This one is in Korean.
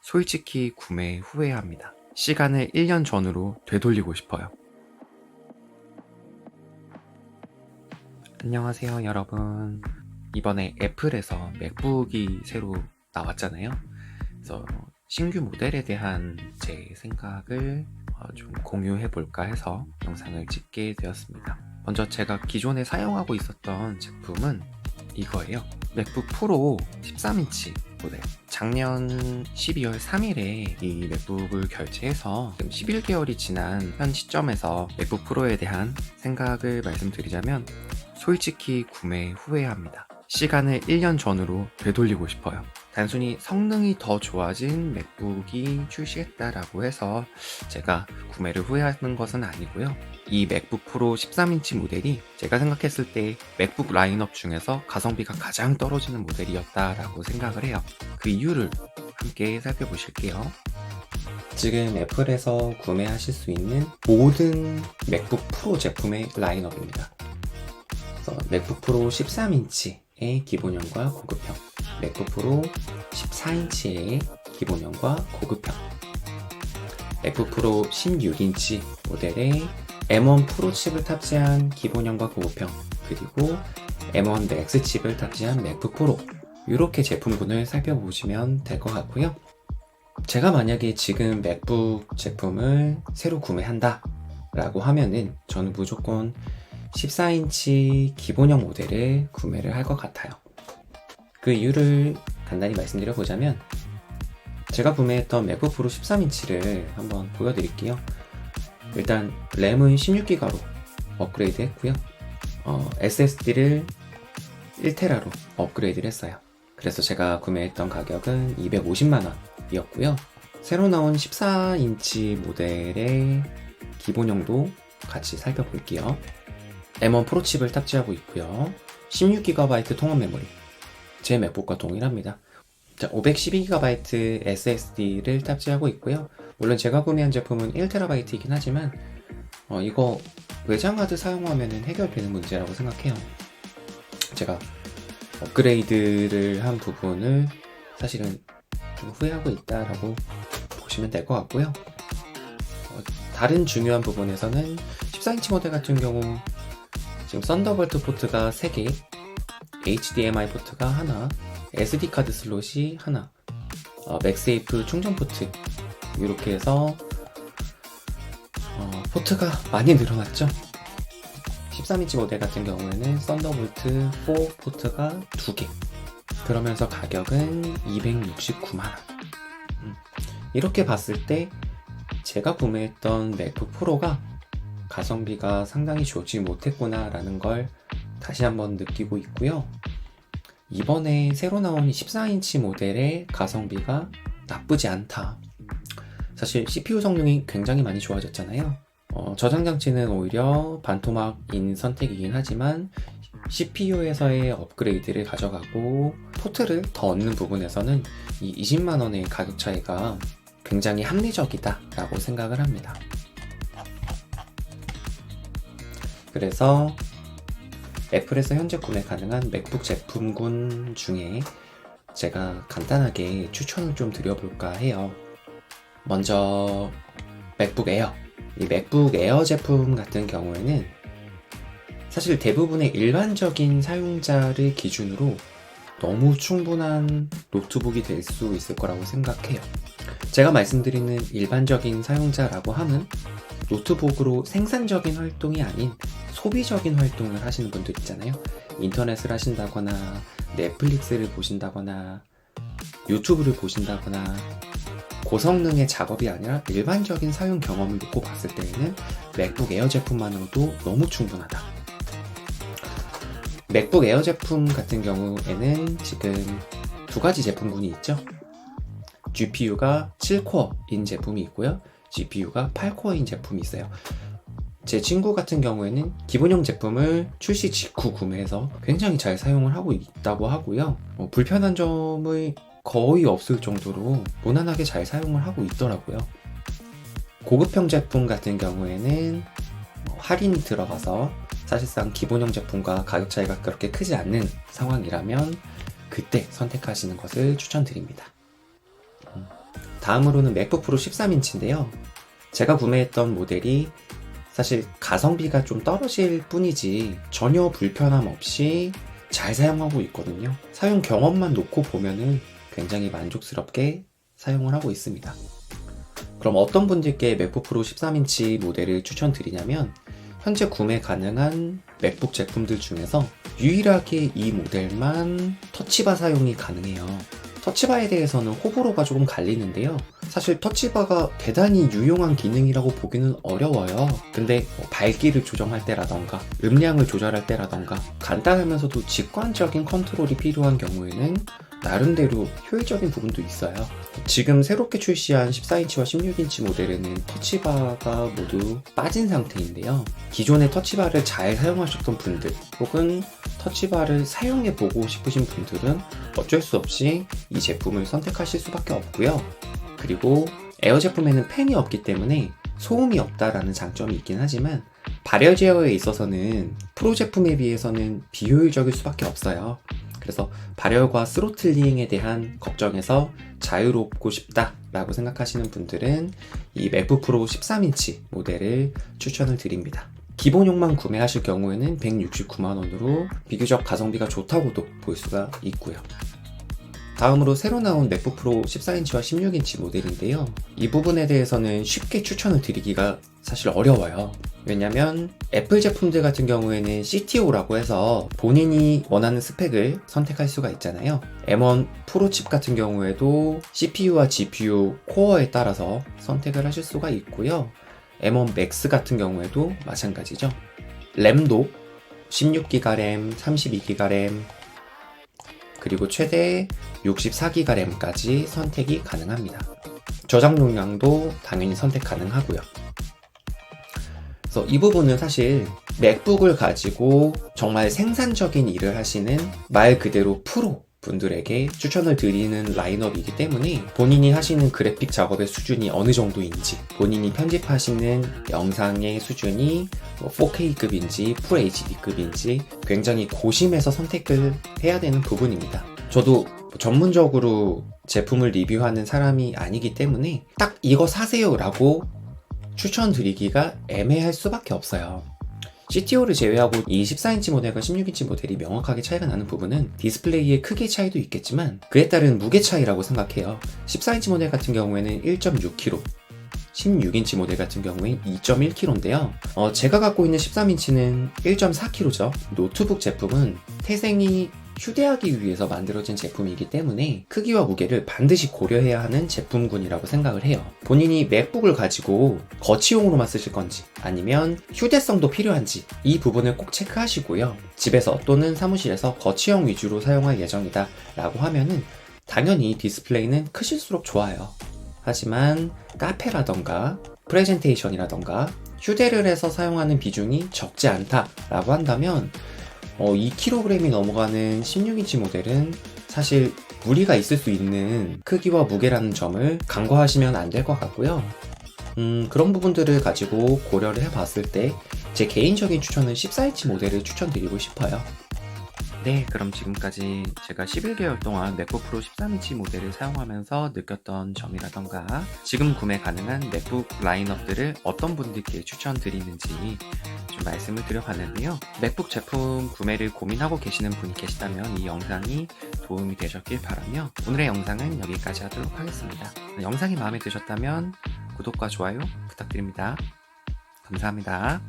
솔직히 구매 후회합니다. 시간을 1년 전으로 되돌리고 싶어요. 안녕하세요 여러분. 이번에 애플에서 맥북이 새로 나왔잖아요. 그래서 신규 모델에 대한 제 생각을 좀 공유해 볼까 해서 영상을 찍게 되었습니다. 먼저 제가 기존에 사용하고 있었던 제품은 이거예요. 맥북 프로 13인치 모델. 작년 12월 3일에 이 맥북을 결제해서 지금 11개월이 지난 현 시점에서 맥북 프로에 대한 생각을 말씀드리자면 솔직히 구매 후회합니다. 시간을 1년 전으로 되돌리고 싶어요. 단순히 성능이 더 좋아진 맥북이 출시했다라고 해서 제가 구매를 후회하는 것은 아니고요. 이 맥북 프로 13인치 모델이 제가 생각했을 때 맥북 라인업 중에서 가성비가 가장 떨어지는 모델이었다라고 생각을 해요. 그 이유를 함께 살펴보실게요. 지금 애플에서 구매하실 수 있는 모든 맥북 프로 제품의 라인업입니다. 맥북 프로 13인치의 기본형과 고급형, 맥북 프로 14인치의 기본형과 고급형, 맥북 프로 16인치 모델의 M1 프로 칩을 탑재한 기본형과 고급형, 그리고 M1 맥스 칩을 탑재한 맥북 프로, 이렇게 제품군을 살펴보시면 될 것 같고요. 제가 만약에 지금 맥북 제품을 새로 구매한다 라고 하면은 저는 무조건 14인치 기본형 모델을 구매를 할 것 같아요. 그 이유를 간단히 말씀드려 보자면, 제가 구매했던 맥북 프로 13인치를 한번 보여드릴게요. 일단 램은 16기가로 업그레이드 했고요. SSD를 1테라로 업그레이드를 했어요. 그래서 제가 구매했던 가격은 250만원 이었고요. 새로 나온 14인치 모델의 기본형도 같이 살펴볼게요. M1 프로 칩을 탑재하고 있고요. 16GB 통합 메모리, 제 맥북과 동일합니다. 512GB SSD를 탑재하고 있고요. 물론 제가 구매한 제품은 1TB이긴 하지만 이거 외장 하드 사용하면 해결되는 문제라고 생각해요. 제가 업그레이드를 한 부분을 사실은 좀 후회하고 있다라고 보시면 될 것 같고요. 다른 중요한 부분에서는 14인치 모델 같은 경우 지금 썬더볼트 포트가 3개, HDMI 포트가 하나, SD카드 슬롯이 하나, 맥세이프 충전 포트, 이렇게 해서 포트가 많이 늘어났죠. 13인치 모델 같은 경우에는 썬더볼트 4 포트가 2개, 그러면서 가격은 269만원. 이렇게 봤을 때 제가 구매했던 맥북 프로가 가성비가 상당히 좋지 못했구나 라는 걸 다시 한번 느끼고 있고요. 이번에 새로 나온 14인치 모델의 가성비가 나쁘지 않다. 사실 CPU 성능이 굉장히 많이 좋아졌잖아요. 저장 장치는 오히려 반토막인 선택이긴 하지만 CPU에서의 업그레이드를 가져가고 포트를 더 얻는 부분에서는 이 20만원의 가격 차이가 굉장히 합리적이다 라고 생각을 합니다. 그래서 애플에서 현재 구매 가능한 맥북 제품군 중에 제가 간단하게 추천을 좀 드려볼까 해요. 먼저 맥북 에어. 이 맥북 에어 제품 같은 경우에는 사실 대부분의 일반적인 사용자를 기준으로 너무 충분한 노트북이 될 수 있을 거라고 생각해요. 제가 말씀드리는 일반적인 사용자라고 하면 노트북으로 생산적인 활동이 아닌 소비적인 활동을 하시는 분들 있잖아요. 인터넷을 하신다거나 넷플릭스를 보신다거나 유튜브를 보신다거나 고성능의 작업이 아니라 일반적인 사용 경험을 놓고 봤을 때에는 맥북 에어 제품만으로도 너무 충분하다. 맥북 에어 제품 같은 경우에는 지금 두 가지 제품군이 있죠. GPU가 7코어인 제품이 있고요. GPU가 8코어인 제품이 있어요. 제 친구 같은 경우에는 기본형 제품을 출시 직후 구매해서 굉장히 잘 사용을 하고 있다고 하고요. 불편한 점이 거의 없을 정도로 무난하게 잘 사용을 하고 있더라고요. 고급형 제품 같은 경우에는 할인이 들어가서 사실상 기본형 제품과 가격 차이가 그렇게 크지 않는 상황이라면 그때 선택하시는 것을 추천드립니다. 다음으로는 맥북 프로 13인치인데요. 제가 구매했던 모델이 사실 가성비가 좀 떨어질 뿐이지 전혀 불편함 없이 잘 사용하고 있거든요. 사용 경험만 놓고 보면은 굉장히 만족스럽게 사용을 하고 있습니다. 그럼 어떤 분들께 맥북 프로 13인치 모델을 추천드리냐면, 현재 구매 가능한 맥북 제품들 중에서 유일하게 이 모델만 터치바 사용이 가능해요. 터치바에 대해서는 호불호가 조금 갈리는데요. 사실 터치바가 대단히 유용한 기능이라고 보기는 어려워요. 근데 밝기를 조정할 때라던가 음량을 조절할 때라던가 간단하면서도 직관적인 컨트롤이 필요한 경우에는 나름대로 효율적인 부분도 있어요. 지금 새롭게 출시한 14인치와 16인치 모델에는 터치바가 모두 빠진 상태인데요. 기존의 터치바를 잘 사용하셨던 분들 혹은 터치바를 사용해보고 싶으신 분들은 어쩔 수 없이 이 제품을 선택하실 수밖에 없고요. 그리고 에어 제품에는 팬이 없기 때문에 소음이 없다라는 장점이 있긴 하지만 발열 제어에 있어서는 프로 제품에 비해서는 비효율적일 수밖에 없어요. 그래서 발열과 스로틀링에 대한 걱정에서 자유롭고 싶다라고 생각하시는 분들은 이 맥북 프로 13인치 모델을 추천을 드립니다. 기본용만 구매하실 경우에는 169만원으로 비교적 가성비가 좋다고도 볼 수가 있고요. 다음으로 새로 나온 맥북 프로 14인치와 16인치 모델인데요. 이 부분에 대해서는 쉽게 추천을 드리기가 사실 어려워요. 왜냐면 애플 제품들 같은 경우에는 CTO라고 해서 본인이 원하는 스펙을 선택할 수가 있잖아요. M1 프로 칩 같은 경우에도 CPU와 GPU 코어에 따라서 선택을 하실 수가 있고요. M1 맥스 같은 경우에도 마찬가지죠. 램도 16기가 램, 32기가 램, 그리고 최대 64기가 램까지 선택이 가능합니다. 저장 용량도 당연히 선택 가능하고요. 그래서 이 부분은 사실 맥북을 가지고 정말 생산적인 일을 하시는 말 그대로 프로 분들에게 추천을 드리는 라인업이기 때문에 본인이 하시는 그래픽 작업의 수준이 어느 정도인지, 본인이 편집하시는 영상의 수준이 4K급인지 풀 HD급인지 굉장히 고심해서 선택을 해야 되는 부분입니다. 저도 전문적으로 제품을 리뷰하는 사람이 아니기 때문에 딱 이거 사세요 라고 추천드리기가 애매할 수밖에 없어요. CTO를 제외하고 이 14인치 모델과 16인치 모델이 명확하게 차이가 나는 부분은 디스플레이의 크기 차이도 있겠지만 그에 따른 무게 차이라고 생각해요. 14인치 모델 같은 경우에는 1.6kg, 16인치 모델 같은 경우엔 2.1kg인데요. 제가 갖고 있는 13인치는 1.4kg죠. 노트북 제품은 태생이 휴대하기 위해서 만들어진 제품이기 때문에 크기와 무게를 반드시 고려해야 하는 제품군이라고 생각을 해요. 본인이 맥북을 가지고 거치용으로만 쓰실 건지 아니면 휴대성도 필요한지 이 부분을 꼭 체크하시고요. 집에서 또는 사무실에서 거치형 위주로 사용할 예정이다 라고 하면은 당연히 디스플레이는 크실수록 좋아요. 하지만 카페라던가 프레젠테이션이라던가 휴대를 해서 사용하는 비중이 적지 않다라고 한다면 2kg이 넘어가는 16인치 모델은 사실 무리가 있을 수 있는 크기와 무게라는 점을 간과하시면 안 될 것 같고요. 그런 부분들을 가지고 고려를 해봤을 때 제 개인적인 추천은 14인치 모델을 추천드리고 싶어요. 네, 그럼 지금까지 제가 11개월 동안 맥북 프로 13인치 모델을 사용하면서 느꼈던 점이라던가 지금 구매 가능한 맥북 라인업들을 어떤 분들께 추천드리는지 좀 말씀을 드려봤는데요. 맥북 제품 구매를 고민하고 계시는 분이 계시다면 이 영상이 도움이 되셨길 바라며 오늘의 영상은 여기까지 하도록 하겠습니다. 영상이 마음에 드셨다면 구독과 좋아요 부탁드립니다. 감사합니다.